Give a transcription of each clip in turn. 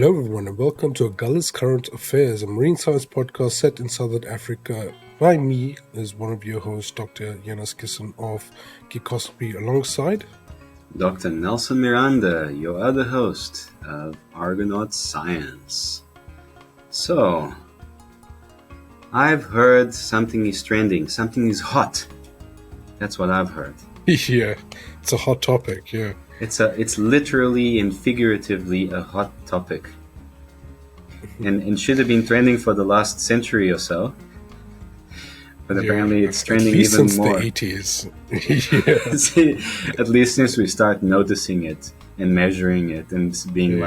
Hello, everyone, and welcome to Agulhas Current Affairs, a marine science podcast set in Southern Africa by me, as one of your hosts, Dr. Jonas Kissen of Geekosopy, alongside Dr. Nelson Miranda, your other host of Argonaut Science. So, I've heard something is trending, something is hot. That's what I've heard. Yeah, it's a hot topic, yeah. It's literally and figuratively a hot topic. And should have been trending for the last century or so. But apparently it's trending even since more. The 80s. Yeah. At least since we start noticing it and measuring it and being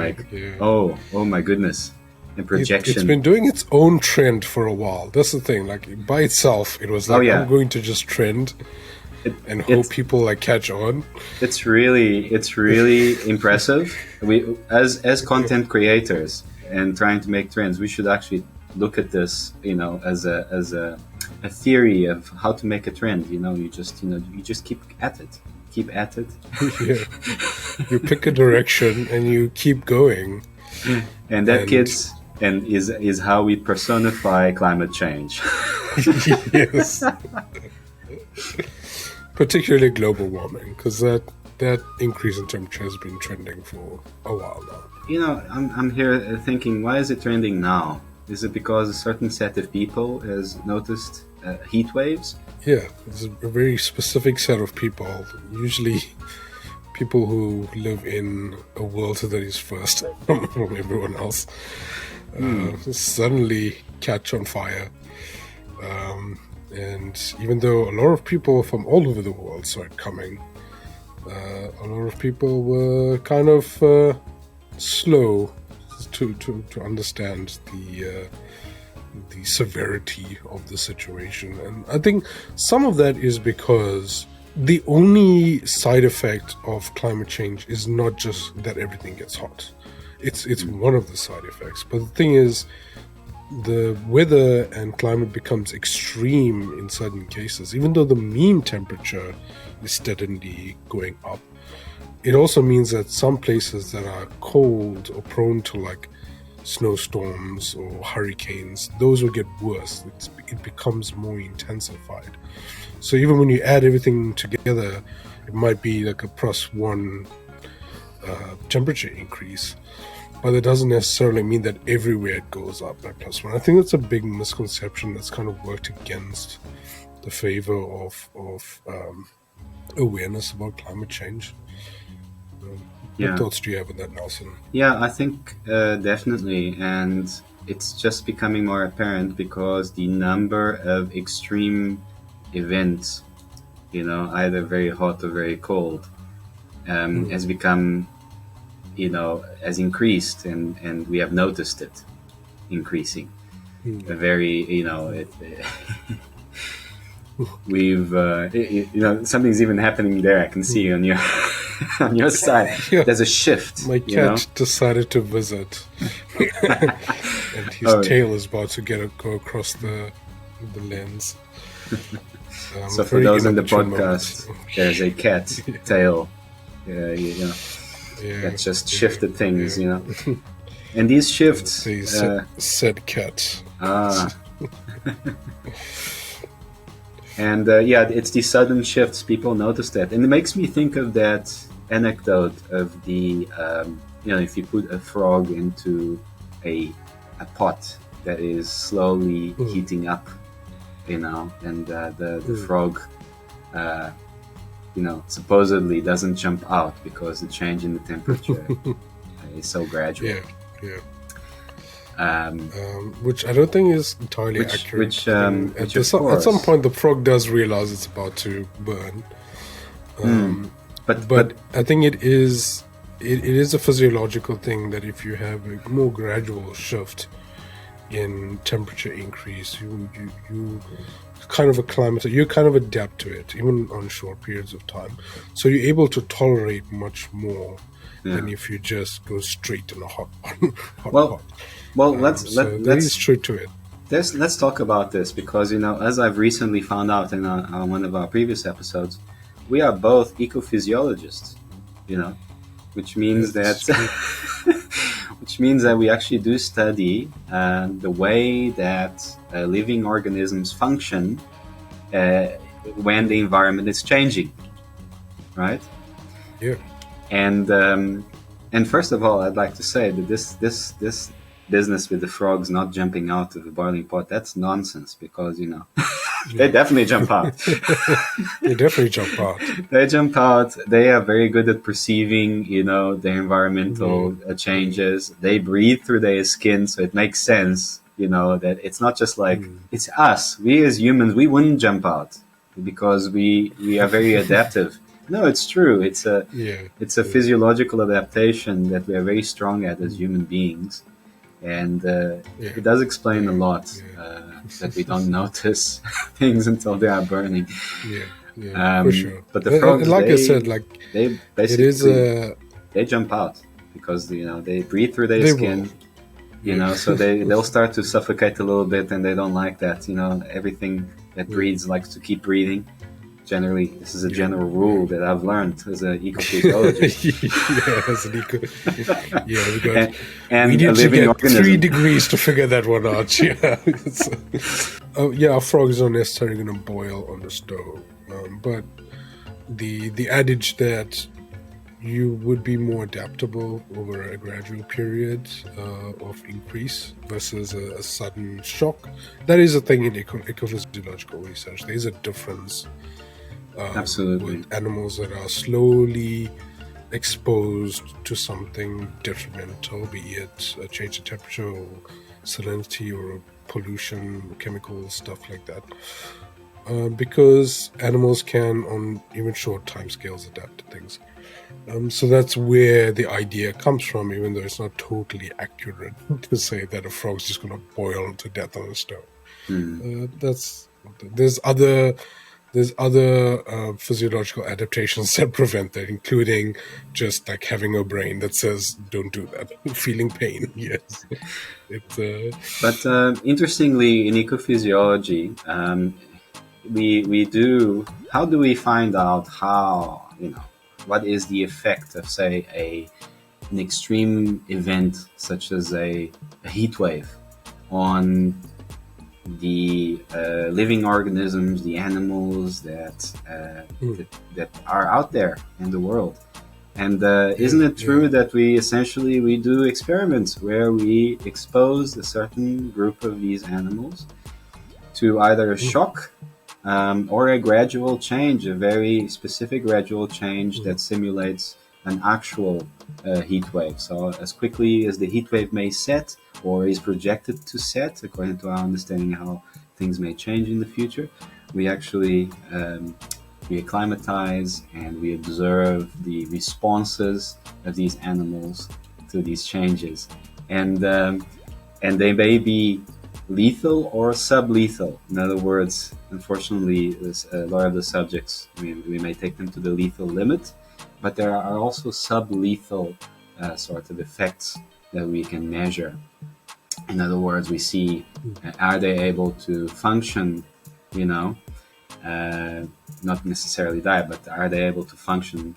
oh my goodness. And projection. It's been doing its own trend for a while. That's the thing. Like, by itself, it was like, I'm going to just trend and hope people catch on. It's really impressive. We as content creators and trying to make trends, we should actually look at this, as a theory of how to make a trend. You just keep at it. Yeah. You pick a direction and you keep going. And that, kids, is how we personify climate change. Yes. Particularly global warming, because that increase in temperature has been trending for a while now. I'm here thinking, why is it trending now? Is it because a certain set of people has noticed heat waves? Yeah, it's a very specific set of people, usually people who live in a world that is first from everyone else, suddenly catch on fire. And even though a lot of people from all over the world saw it coming, a lot of people were kind of slow to understand the severity of the situation. And I think some of that is because the only side effect of climate change is not just that everything gets hot. It's one of the side effects. But the thing is, the weather and climate becomes extreme in certain cases. Even though the mean temperature is steadily going up, it also means that some places that are cold or prone to snowstorms or hurricanes, those will get worse. It becomes more intensified. So even when you add everything together, it might be like a +1 temperature increase. But it doesn't necessarily mean that everywhere it goes up by +1. I think that's a big misconception that's kind of worked against the favor of awareness about climate change. What thoughts do you have on that, Nelson? Yeah, I think definitely. And it's just becoming more apparent because the number of extreme events, either very hot or very cold, has become... has increased, and we have noticed it increasing. A very, we've, something's even happening there. I can see on your on your side. Yeah. There's a shift. My cat decided to visit, and his tail is about to go across the lens. So for those in the podcast, there's a cat tail. That just shifted things, And these shifts... said cat. And it's the sudden shifts. People notice that. And it makes me think of that anecdote of the, if you put a frog into a pot that is slowly heating up, and the frog... supposedly doesn't jump out because the change in the temperature is so gradual. Which I don't think is entirely accurate. At some point, the frog does realize it's about to burn. But I think it is a physiological thing that if you have a more gradual shift in temperature increase, you kind of acclimate, you kind of adapt to it, even on short periods of time. So you're able to tolerate much more than if you just go straight in a hot pot. Well, let's straight to it. Let's talk about this because as I've recently found out in one of our previous episodes, we are both ecophysiologists. Which means means that we actually do study the way that living organisms function when the environment is changing, right? Yeah. And first of all, I'd like to say that this business with the frogs not jumping out of the boiling pot, that's nonsense, because they definitely jump out. They definitely jump out. They jump out. They are very good at perceiving, the environmental changes. They breathe through their skin, so it makes sense, that it's not just like it's us. We as humans, we wouldn't jump out because we are very adaptive. No, it's true. It's a physiological adaptation that we are very strong at as human beings. And it does explain a lot that we don't notice things until they are burning. For sure. But the frogs, I said, they basically they jump out because they breathe through their skin. So they'll start to suffocate a little bit, and they don't like that. Everything that breathes likes to keep breathing. Generally, this is a general rule that I've learned as an ecophysiologist. We need to get 3 degrees to figure that one out. Our frogs aren't necessarily going to boil on the stove, but the adage that you would be more adaptable over a gradual period of increase versus a sudden shock, that is a thing in ecophysiological research. There's a difference. Absolutely. With animals that are slowly exposed to something detrimental, be it a change in temperature or salinity or pollution, chemicals, stuff like that. Because animals can, on even short time scales, adapt to things. So that's where the idea comes from, even though it's not totally accurate to say that a frog's just going to boil to death on a stove. There's other physiological adaptations that prevent that, including just like having a brain that says, don't do that. Feeling pain, yes. But interestingly, in ecophysiology, how do we find out what is the effect of, say, an extreme event such as a heat wave on the living organisms, the animals that are out there in the world? And isn't it true that we do experiments where we expose a certain group of these animals to either a shock or a gradual change, a very specific gradual change that simulates an actual heat wave? So as quickly as the heat wave may set, or is projected to set, according to our understanding how things may change in the future, we actually we acclimatize and we observe the responses of these animals to these changes, and they may be lethal or sublethal. In other words, unfortunately, a lot of the subjects, we may take them to the lethal limit, but there are also sublethal sort of effects that we can measure. In other words, we see, are they able to function, not necessarily die, but are they able to function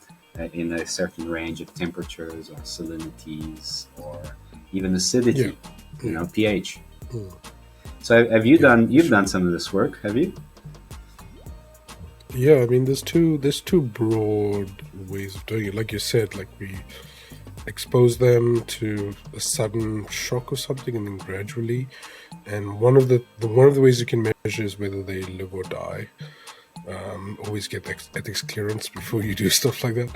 in a certain range of temperatures or salinities or even acidity, pH. So have you've done some of this work, have you? Yeah, I mean, there's two broad ways of doing it. Like you said, like we expose them to a sudden shock or something, and then gradually. And one of the ways you can measure is whether they live or die. Always get ethics clearance before you do stuff like that.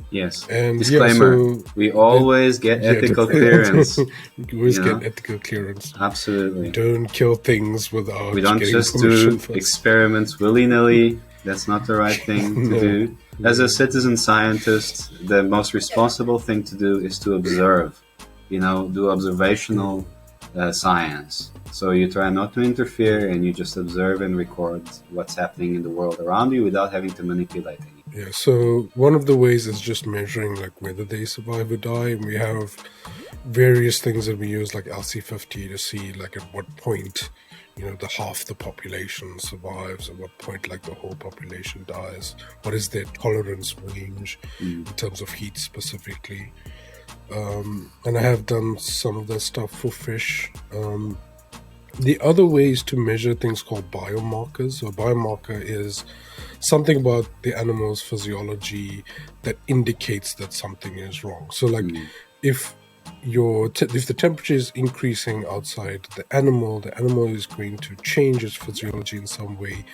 Yes. And disclaimer: we always get ethical clearance. You always get ethical clearance. Absolutely. Don't kill things without. We don't just do experiments willy-nilly. That's not the right thing to do. As a citizen scientist, the most responsible thing to do is to observe. Do observational science. So you try not to interfere, and you just observe and record what's happening in the world around you without having to manipulate anything. Yeah, so one of the ways is just measuring like whether they survive or die, and we have various things that we use like LC50 to see like at what point the half the population survives, at what point like the whole population dies, what is their tolerance range in terms of heat specifically. And I have done some of that stuff for fish. The other way is to measure things called biomarkers. So a biomarker is something about the animal's physiology that indicates that something is wrong. So like if if the temperature is increasing outside the animal is going to change its physiology in some way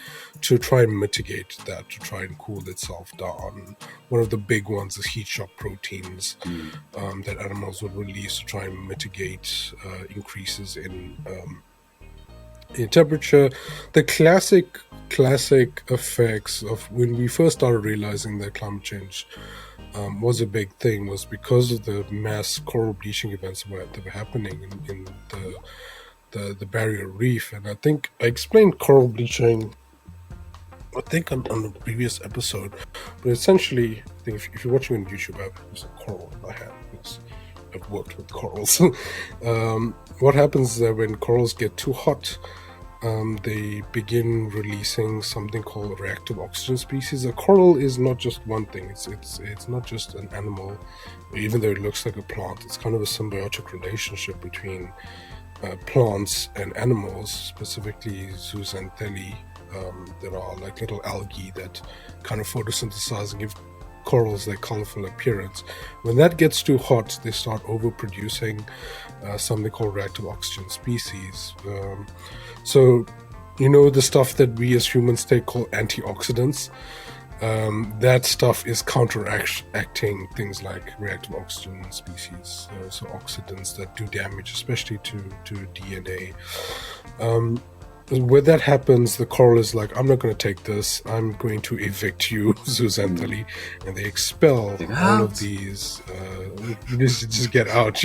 to try and mitigate that, to try and cool itself down. One of the big ones is heat shock proteins that animals would release to try and mitigate increases in temperature. The classic effects of when we first started realizing that climate change was a big thing was because of the mass coral bleaching events that were happening in the barrier reef. And I think I explained coral bleaching, I think on the previous episode, but essentially, I think if you're watching on YouTube, I have a coral in my hand because I've worked with corals. What happens is that when corals get too hot, they begin releasing something called reactive oxygen species. A coral is not just one thing. It's not just an animal, even though it looks like a plant. It's kind of a symbiotic relationship between plants and animals, specifically zooxanthellae. There are like little algae that kind of photosynthesize and give corals their colorful appearance. When that gets too hot, they start overproducing something called reactive oxygen species. So, the stuff that we as humans take called antioxidants, that stuff is counteracting things like reactive oxygen species, so oxidants that do damage, especially to DNA. When that happens, the coral is like, I'm not going to take this, I'm going to evict you, zooxanthellae, and they expel all of these. Just get out,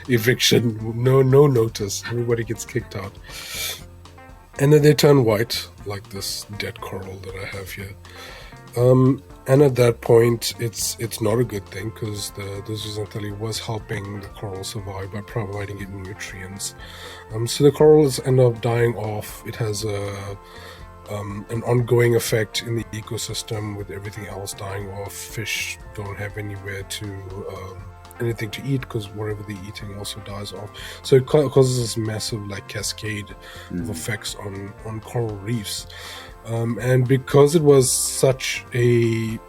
eviction, no notice, everybody gets kicked out. And then they turn white, like this dead coral that I have here. And at that point, it's not a good thing because the zooxanthellae was helping the coral survive by providing it nutrients. So the corals end up dying off. It has an ongoing effect in the ecosystem with everything else dying off. Fish don't have anywhere to anything to eat because whatever they're eating also dies off. So it causes this massive cascade of effects on coral reefs. And because it was such a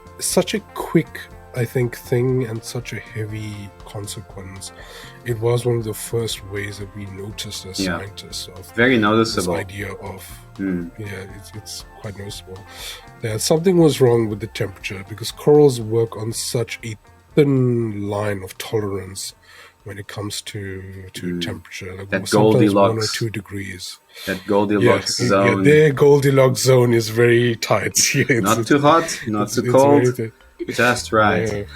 quick, I think, thing and such a heavy consequence, it was one of the first ways that we noticed as scientists of very noticeable. This idea of it's quite noticeable that something was wrong with the temperature because corals work on such a thin line of tolerance when it comes to temperature, like that sometimes Goldilocks, 1 or 2 degrees. That Goldilocks zone. Their Goldilocks zone is very tight. Not too hot, not too cold, just right.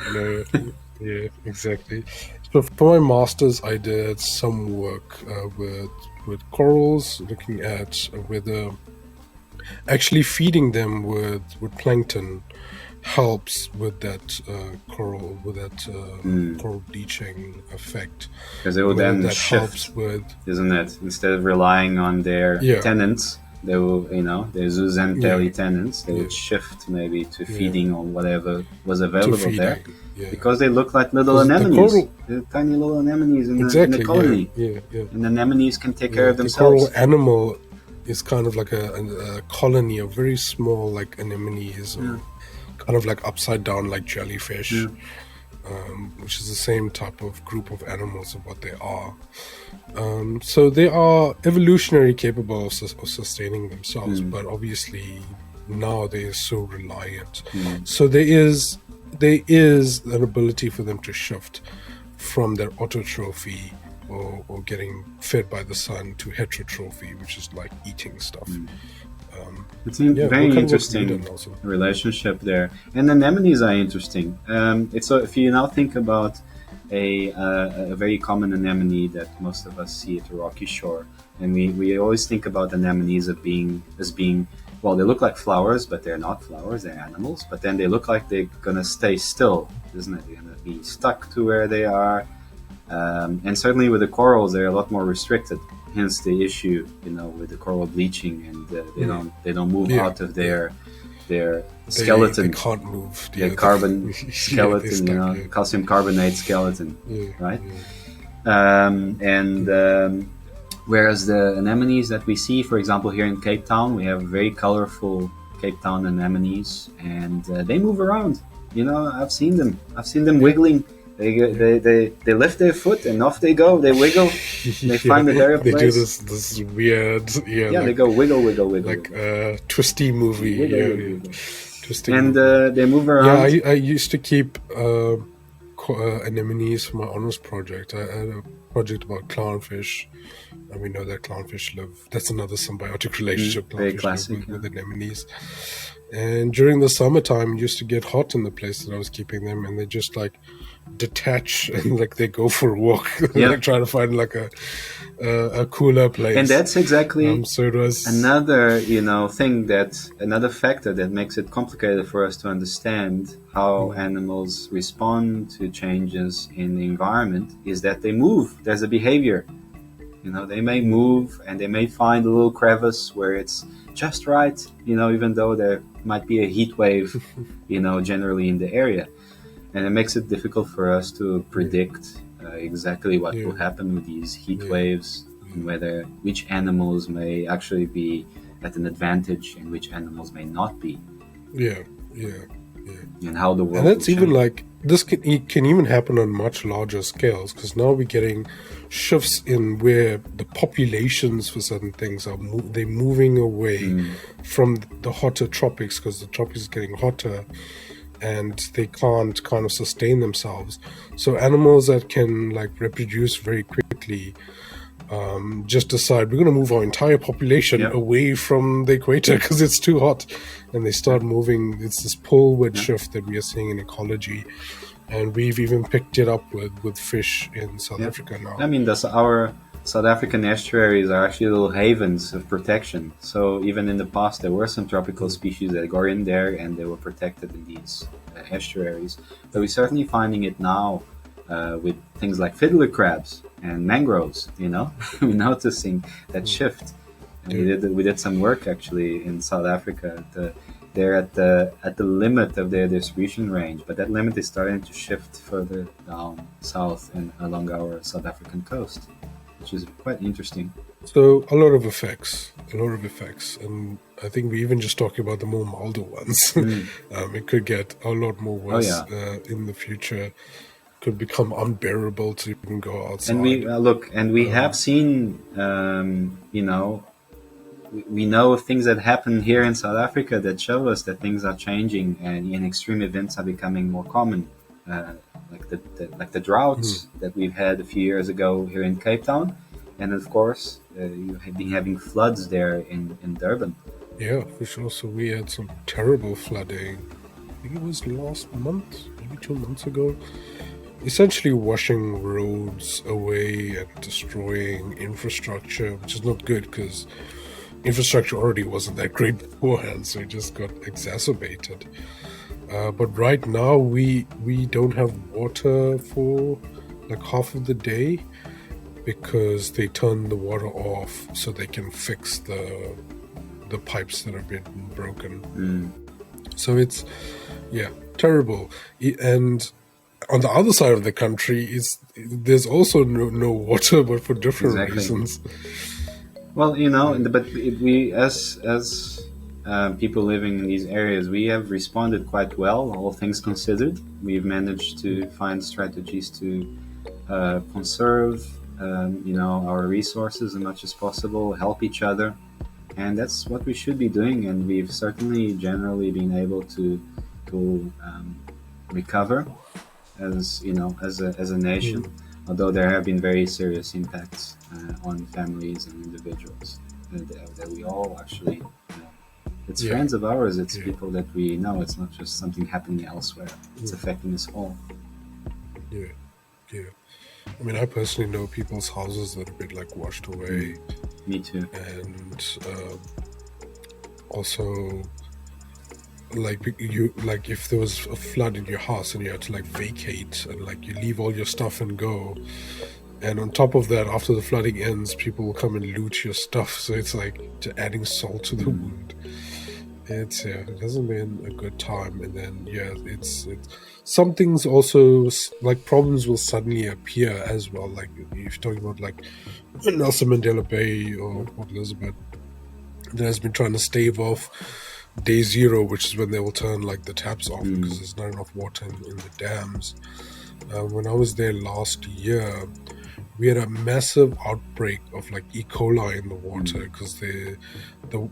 Yeah, exactly. So for my master's, I did some work with corals, looking at whether actually feeding them with plankton helps with that coral bleaching effect, because it will then that shift with, isn't it, instead of relying on their tenants, they will, their zooxanthellae tenants, they would shift maybe to feeding on whatever was available there, because they look like little anemones, tiny little anemones in the colony. And the anemones can take care of themselves. The coral animal is kind of like a colony of very small anemones, or kind of upside down jellyfish, which is the same type of group of animals of what they are. So they are evolutionarily capable of sustaining themselves, but obviously now they are so reliant. So there is an ability for them to shift from their autotrophy or getting fed by the sun to heterotrophy, which is like eating stuff. It's a very interesting relationship there. And anemones are interesting. If you now think about a very common anemone that most of us see at the rocky shore, and we always think about anemones as being, well, they look like flowers, but they're not flowers, they're animals, but then they look like they're going to stay still, isn't it? They're going to be stuck to where they are. And certainly with the corals, they're a lot more restricted. Hence the issue, with the coral bleaching, and they don't move out of their their skeleton. They can't move. Their carbon skeleton, calcium carbonate skeleton, right? Whereas the anemones that we see, for example, here in Cape Town, we have very colorful Cape Town anemones, and they move around. I've seen them wiggling. They lift their foot and off they go. They wiggle. They find a better place. They do this weird, they go wiggle, like a twisty movie. Wiggle. Twisting and they move around. Yeah, I used to keep anemones for my honors project. I had a project about clownfish, and we know that clownfish live. That's another symbiotic relationship. Very classic with anemones. And during the summertime, it used to get hot in the place that I was keeping them, and they just like detach and like they go for a walk. Like trying to find like a cooler place. And that's exactly so it was another another factor that makes it complicated for us to understand how animals respond to changes in the environment, is that they move. There's a behavior. They may move and they may find a little crevice where it's just right, even though there might be a heat wave, generally in the area. And it makes it difficult for us to predict exactly what will happen with these heat waves, and which animals may actually be at an advantage and which animals may not be. And how the world. And that's even like this can even happen on much larger scales, because now we're getting shifts in where the populations for certain things are they're moving away from the hotter tropics, because the tropics is getting hotter and they can't kind of sustain themselves. So animals that can like reproduce very quickly just decide we're going to move our entire population away from the equator because it's too hot, and they start moving. It's this poleward shift that we are seeing in ecology, and we've even picked it up with fish in South Africa now. I mean, our South African estuaries are actually little havens of protection. So even in the past, there were some tropical species that got in there and they were protected in these estuaries. But we're certainly finding it now with things like fiddler crabs and mangroves. We're noticing that shift. And we did some work actually in South Africa. They're at the limit of their distribution range, but that limit is starting to shift further down south and along our South African coast, which is quite interesting. So a lot of effects, and I think we even just talking about the more milder ones. It could get a lot more worse in the future. Could become unbearable to even go outside. And we have seen, we know of things that happen here in South Africa that show us that things are changing and extreme events are becoming more common, like the droughts that we've had a few years ago here in Cape Town, and of course you have been having floods there in Durban. Yeah, for sure. So we had some terrible flooding. I think it was last month, maybe 2 months ago. Essentially washing roads away and destroying infrastructure, which is not good because infrastructure already wasn't that great beforehand, so it just got exacerbated. But right now we don't have water for like half of the day because they turn the water off so they can fix the pipes that have been broken. So it's terrible. And on the other side of the country there's also no water, but for different reasons. Well, but we as people living in these areas, we have responded quite well, all things considered. We've managed to find strategies to conserve, our resources as much as possible, help each other, and that's what we should be doing. And we've certainly generally been able to recover as a nation. Although there have been very serious impacts on families and individuals that we all actually, it's friends of ours, it's people that we know. It's not just something happening elsewhere. It's affecting us all. Yeah. I mean, I personally know people's houses that have been like washed away. Me too. And also, if there was a flood in your house and you had to like vacate and like you leave all your stuff and go, and on top of that, after the flooding ends, people will come and loot your stuff, so it's like adding salt to the wound. it hasn't been a good time, and then it's some things also like problems will suddenly appear as well. Like if you're talking about like Nelson Mandela Bay or Port Elizabeth, that has been trying to stave off day zero, which is when they will turn like the taps off because there's not enough water in the dams. When I was there last year, we had a massive outbreak of like E. coli in the water because the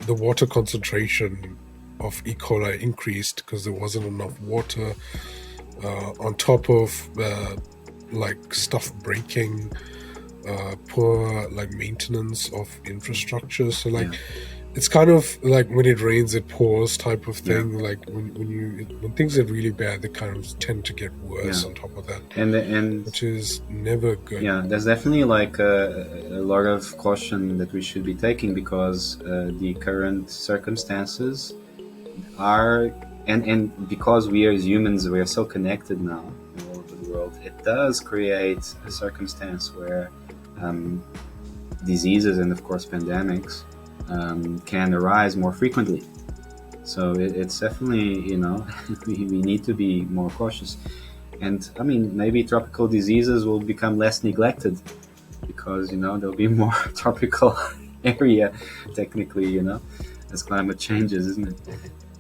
water concentration of E. coli increased because there wasn't enough water. On top of like stuff breaking, poor like maintenance of infrastructure. So like it's kind of like when it rains it pours type of thing. Like when things are really bad, they kind of tend to get worse on top of that, and which is never good. Yeah, there's definitely like a lot of caution that we should be taking because the current circumstances are, and because we as humans, we are so connected now all over the world, it does create a circumstance where diseases and of course pandemics can arise more frequently. So it's definitely, we need to be more cautious. And I mean, maybe tropical diseases will become less neglected because, there'll be more tropical area, technically, as climate changes, isn't it?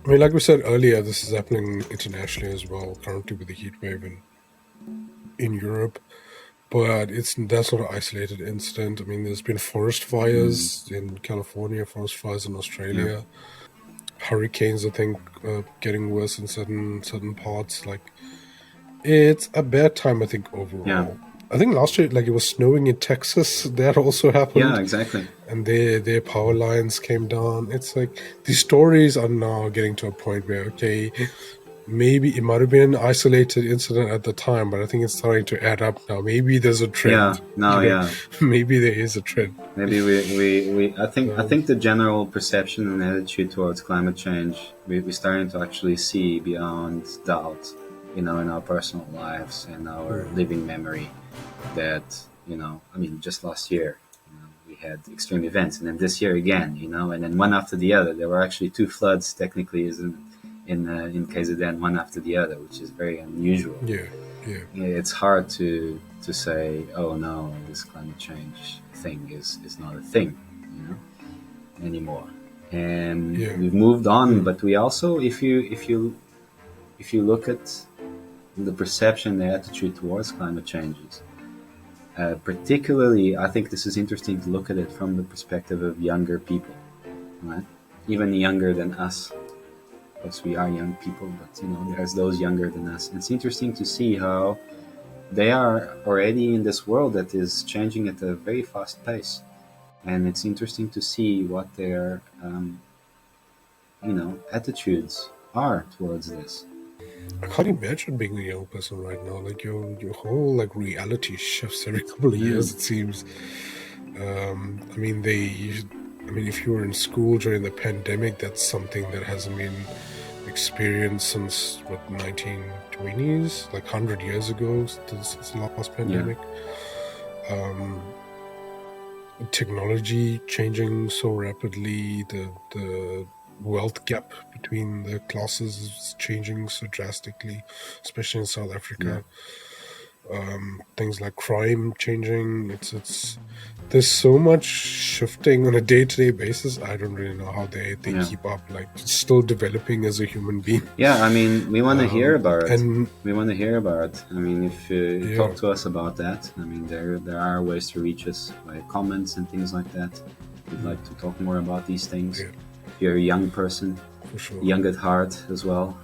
I mean, like we said earlier, this is happening internationally as well, currently with the heat wave in Europe. But that's not an isolated incident. I mean, there's been forest fires in California, forest fires in Australia, hurricanes, I think, getting worse in certain parts. Like, it's a bad time, I think, overall. Yeah. I think last year, like, it was snowing in Texas. That also happened. Yeah, exactly. And their power lines came down. It's like these stories are now getting to a point where, okay, maybe it might have been an isolated incident at the time, but I think it's starting to add up now. Maybe there's a trend. Maybe there is a trend. Maybe I think the general perception and attitude towards climate change, we're starting to actually see beyond doubt, in our personal lives and our living memory that, I mean, just last year, we had extreme events, and then this year again, and then one after the other. There were actually 2 floods, technically, in KZN, one after the other, which is very unusual. Yeah. It's hard to say, oh no, this climate change thing is not a thing, anymore. And we've moved on, but we also, if you look at the perception, the attitude towards climate changes, particularly, I think this is interesting to look at it from the perspective of younger people, right? Even younger than us. Because we are young people, but there's those younger than us. It's interesting to see how they are already in this world that is changing at a very fast pace, and it's interesting to see what their attitudes are towards this. I can't imagine being a young person right now. Like your whole like reality shifts every couple of years. It seems. I mean, if you were in school during the pandemic, that's something that hasn't been experienced since 1920s, like 100 years ago, since the last pandemic. Technology changing so rapidly, the wealth gap between the classes is changing so drastically, especially in South Africa. Things like crime changing. It's there's so much shifting on a day-to-day basis. I don't really know how they keep up, like still developing as a human being. Yeah, I mean, we want to hear about it. And we want to hear about it. I mean, if you talk to us about that, I mean, there are ways to reach us by comments and things like that. We'd like to talk more about these things. If you're a young person, for sure. Young at heart as well.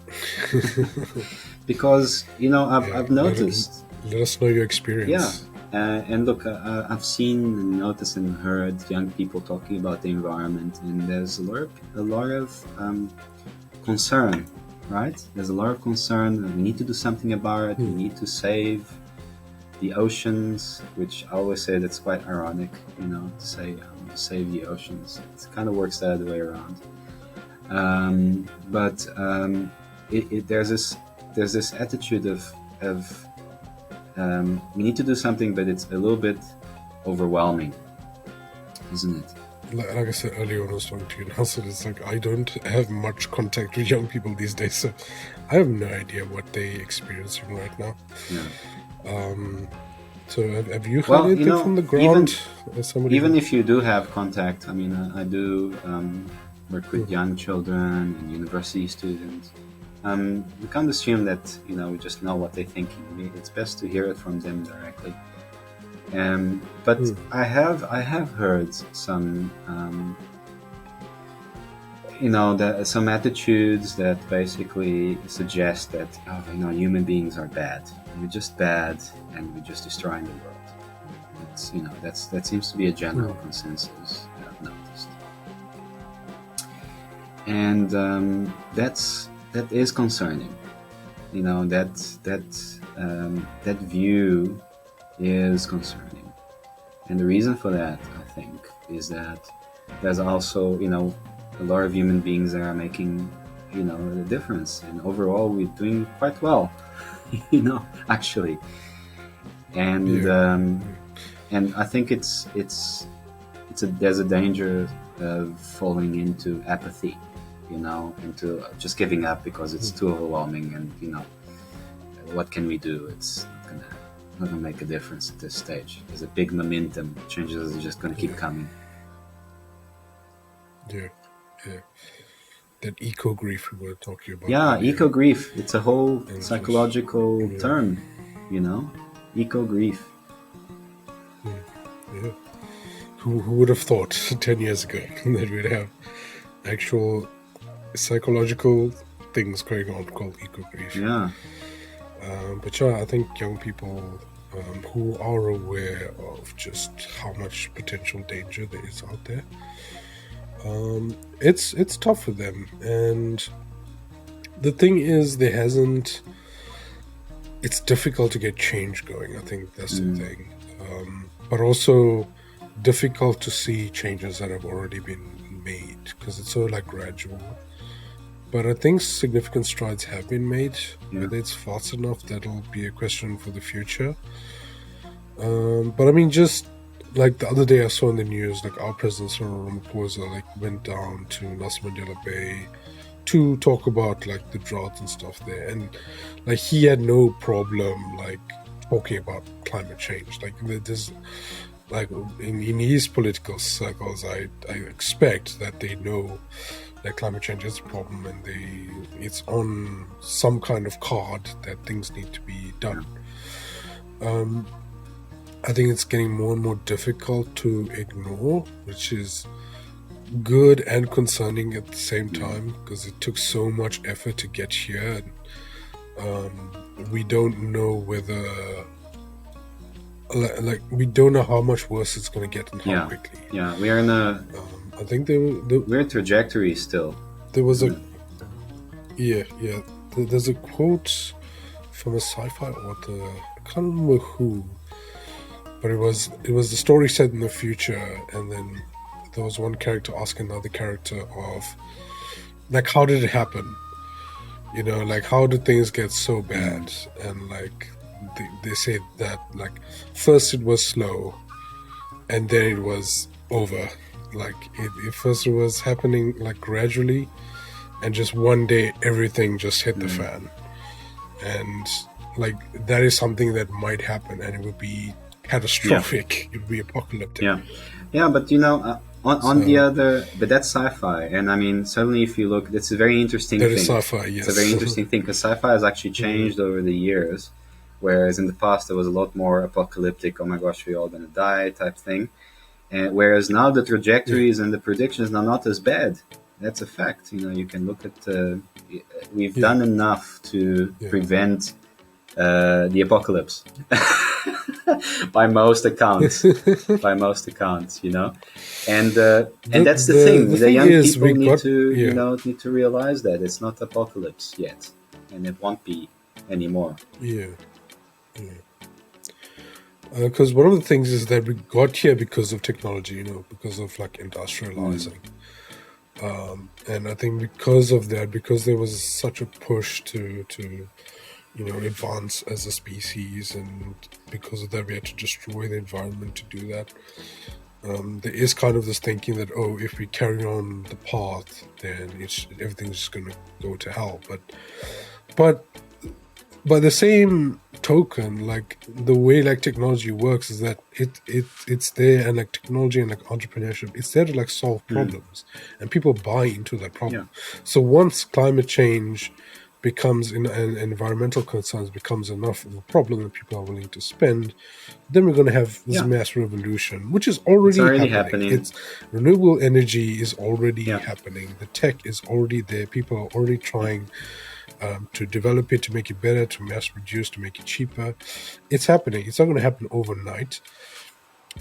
Because, I've noticed... Let us know your experience. And look, I've seen and noticed and heard young people talking about the environment, and there's a lot of concern, right? There's a lot of concern. We need to do something about it. We need to save the oceans, which I always say that's quite ironic, to say save the oceans. It kind of works the other way around. But there's this attitude of we need to do something, but it's a little bit overwhelming, isn't it? like I said earlier when I was talking to you, Nelson, it's like I don't have much contact with young people these days, so I have no idea what they're experiencing right now. Yeah. So have you heard Well, anything from the ground? Even if you do have contact, I mean, I do work with young children and university students. We can't assume that we just know what they're thinking. It's best to hear it from them directly. But I have heard some some attitudes that basically suggest that human beings are bad. We're just bad, and we're just destroying the world. It's that seems to be a general consensus that I've noticed, and that is concerning. That view is concerning, and the reason for that, I think, is that there's also a lot of human beings that are making a difference, and overall we're doing quite well, actually, and and I think there's a danger of falling into apathy, into just giving up because it's too overwhelming, and what can we do? It's not gonna make a difference at this stage. There's a big momentum. Changes are just gonna keep coming. Yeah. That eco grief we were talking about. Yeah, eco grief. It's a whole psychological term, eco grief. Yeah. Who would have thought 10 years ago that we'd have actual psychological things going on called eco grief? Yeah. But I think young people who are aware of just how much potential danger there is out there, it's tough for them. And the thing is, it's difficult to get change going. I think that's the thing. But also difficult to see changes that have already been made, because it's so gradual. But I think significant strides have been made. Whether it's fast enough, that'll be a question for the future. But I mean, just like the other day I saw in the news, our president Cyril Ramaphosa went down to Nelson Mandela Bay to talk about the drought and stuff there, and he had no problem talking about climate change. There's in his political circles, I expect that they know that climate change is a problem, and it's on some kind of card that things need to be done. I think it's getting more and more difficult to ignore, which is good and concerning at the same time, because it took so much effort to get here, and we don't know whether we don't know how much worse it's going to get and how quickly. Yeah, we are in a I think we're in trajectory still. There was there's a quote from a sci-fi author, I can't remember who, but it was the story set in the future, and then there was one character asking another character of how did it happen, how did things get so bad, and they say that first it was slow and then it was over. It first was happening gradually, and just one day everything just hit the fan, and that is something that might happen, and it would be catastrophic. It would be apocalyptic. But on the other, but that's sci-fi, and I mean, certainly if you look, it's a very interesting thing. That is sci-fi, yes. It's a very interesting thing, because sci-fi has actually changed over the years, whereas in the past there was a lot more apocalyptic, oh my gosh, we're all gonna die type thing. Whereas now the trajectories and the predictions are not as bad. That's a fact. You can look at. We've done enough to prevent the apocalypse, by most accounts. And that's the thing. The young people need to realize that it's not apocalypse yet, and it won't be anymore. Because one of the things is that we got here because of technology, because of industrializing. And I think because of that, because there was such a push to advance as a species, and because of that we had to destroy the environment to do that. there is kind of this thinking that, oh, if we carry on the path, then everything's just going to go to hell. But by the same token, like the way like technology works is that it's there, and like technology and like entrepreneurship, it's there to like solve problems, and people buy into that problem. So once climate change becomes and environmental concerns becomes enough of a problem that people are willing to spend, then we're going to have this mass revolution, which is already happening. It's renewable energy is already happening. The tech is already there. People are already trying to develop it, to make it better, to mass produce, to make it cheaper. It's happening. It's not going to happen overnight,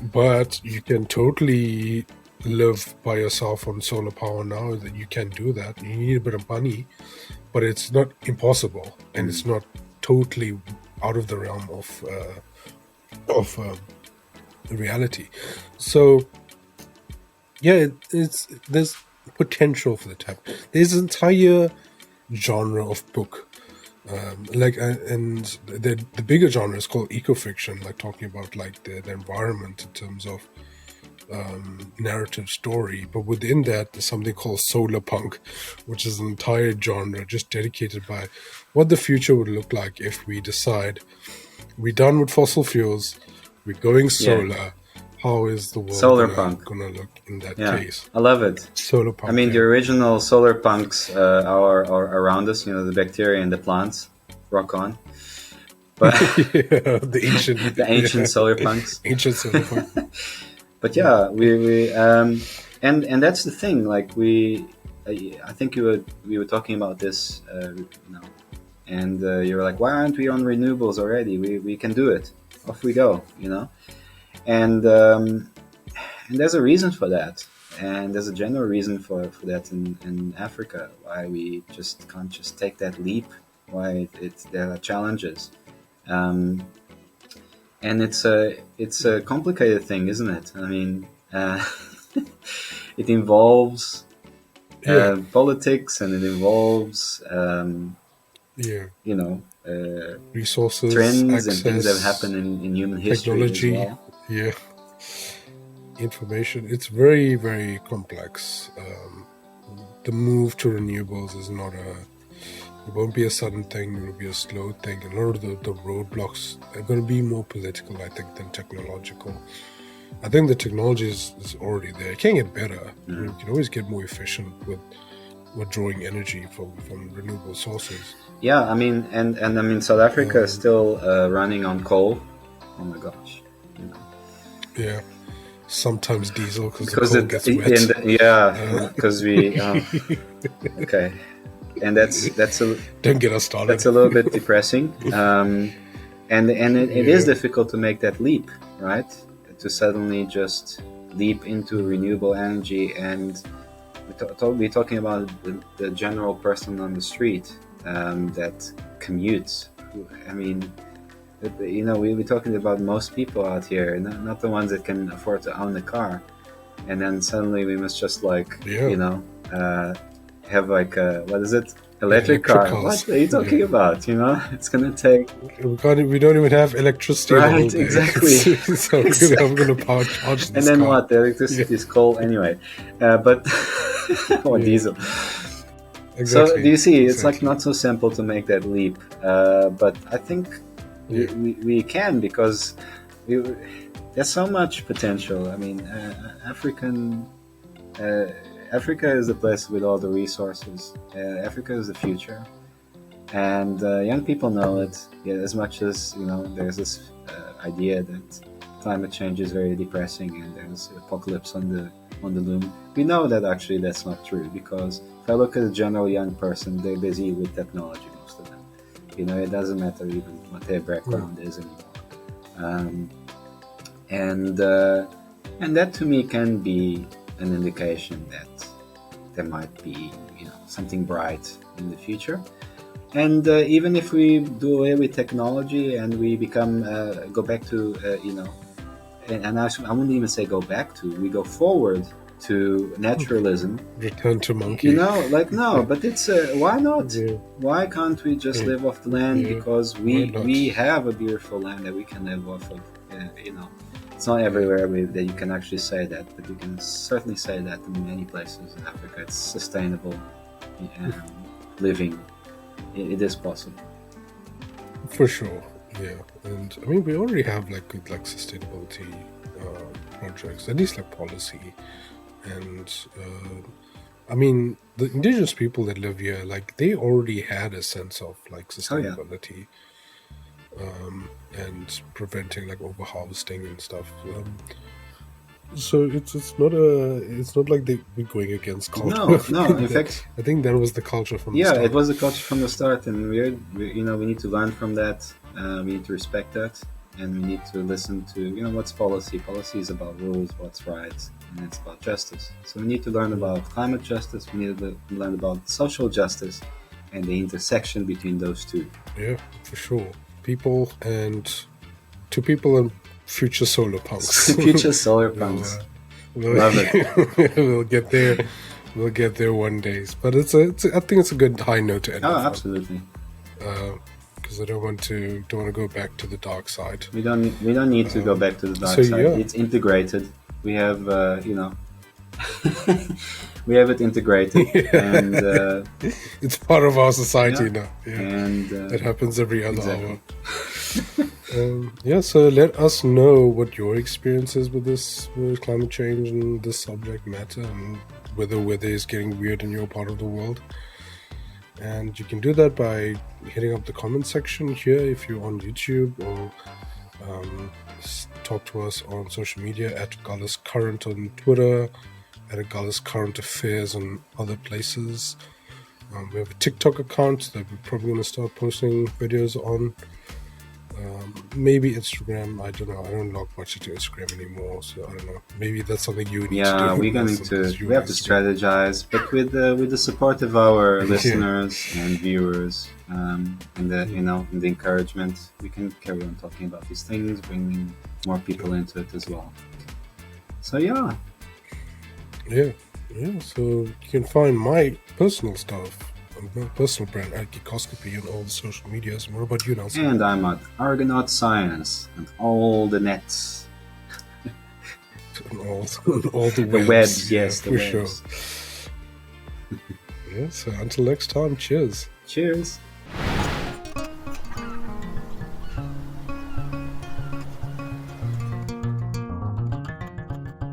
but you can totally live by yourself on solar power now. That you can do that. You need a bit of money, but it's not impossible, and it's not totally out of the realm of reality. So yeah, there's potential for the tap. There's an entire genre of book, and the bigger genre is called eco-fiction, like talking about like the environment in terms of narrative story. But within that, there's something called solar punk, which is an entire genre just dedicated by what the future would look like if we decide we're done with fossil fuels, we're going solar. How is the world gonna look in that case? I love it. Solar punk. I mean, the original solar punks are around us. You know, the bacteria and the plants. Rock on. But the ancient solar punks. Ancient solar punks. But yeah, we and that's the thing. Like I think we were talking about this now, and you were like, why aren't we on renewables already? We can do it. Off we go. You know. And there's a reason for that, and there's a general reason for that in Africa, why we just can't just take that leap, why there are challenges, and it's a complicated thing, isn't it? I mean, it involves politics, and it involves you know, resources, trends, access, and things that happen in human history, technology as well. Information. It's very, very complex. The move to renewables is not it won't be a sudden thing. It will be a slow thing. A lot of the roadblocks are going to be more political, I think, than technological. I think the technology is already there. It can get better. You can always get more efficient with drawing energy from renewable sources. Yeah, I mean, and I mean, South Africa is still running on coal. Oh my gosh. You know. Yeah, sometimes diesel because the coal gets wet. Because we. Okay, and that's a. Don't get us started. That's a little bit depressing, and it is difficult to make that leap, right? To suddenly just leap into renewable energy, and we're talking about the general person on the street that commutes. I mean. You know, we're talking about most people out here, not the ones that can afford to own a car, and then suddenly we must just you know, have like what is it? Electric car. Cars. What are you talking about? You know, it's gonna take. We don't even have electricity. Right, exactly. So I'm gonna charge this And then car. what? The electricity is coal anyway, but or diesel. Exactly. So do you see? It's like not so simple to make that leap, but I think. We can, because there's so much potential. I mean, Africa is the place with all the resources. Africa is the future, and young people know it. Yeah, as much as you know, there's this idea that climate change is very depressing and there's apocalypse on the loom. We know that actually that's not true, because if I look at a general young person, they're busy with technology. Most of them. You know, it doesn't matter even what their background is anymore, and that to me can be an indication that there might be, you know, something bright in the future. And even if we do away with technology and we become go back to you know, and I wouldn't even say go back to, we go forward to naturalism, return to monkey, you know, like no, but it's why not? Why can't we just live off the land? Because we have a beautiful land that we can live off of, you know, It's not everywhere that you can actually say that, but you can certainly say that in many places in Africa. It's sustainable living. It is possible. For sure, yeah. And I mean, we already have like good like sustainability projects, at least like policy. And I mean, the indigenous people that live here, like they already had a sense of like sustainability. And preventing like overharvesting and stuff. So it's not like we're going against culture. No. In fact, I think that was the culture from the start. Yeah, it was the culture from the start, and we need to learn from that. We need to respect that, and we need to listen to what's policy. Policy is about rules, what's right, and it's about justice. So we need to learn about climate justice. We need to learn about social justice, and the intersection between those two. Yeah, for sure. People and future solar punks. Future solar punks. Love it. We'll get there one day. But I think it's a good high note to end. Oh, absolutely. Because I don't want to go back to the dark side. We don't need to go back to the dark side. Yeah. It's integrated. We have we have it integrated, and it's part of our society now. Yeah. And it happens every other hour. So let us know what your experience is with climate change and this subject matter, and whether weather is getting weird in your part of the world. And you can do that by hitting up the comment section here if you're on YouTube, or talk to us on social media at Agulhas Current on Twitter, at Agulhas Current Affairs and other places. We have a TikTok account that we're probably going to start posting videos on. Maybe Instagram. I don't know. I don't log much into Instagram anymore, so I don't know. Maybe that's something you need to do. Yeah, we have to strategize, but with the support of our listeners and viewers, and the encouragement, we can carry on talking about these things, bringing more people into it as well. So yeah. So you can find my personal stuff, my personal brand at Geekoscopy on all the social medias. And what about you, Nelson? And I'm at Argonaut Science and all the nets. all the webs, yes, the for webs. Sure. So until next time, cheers. Cheers.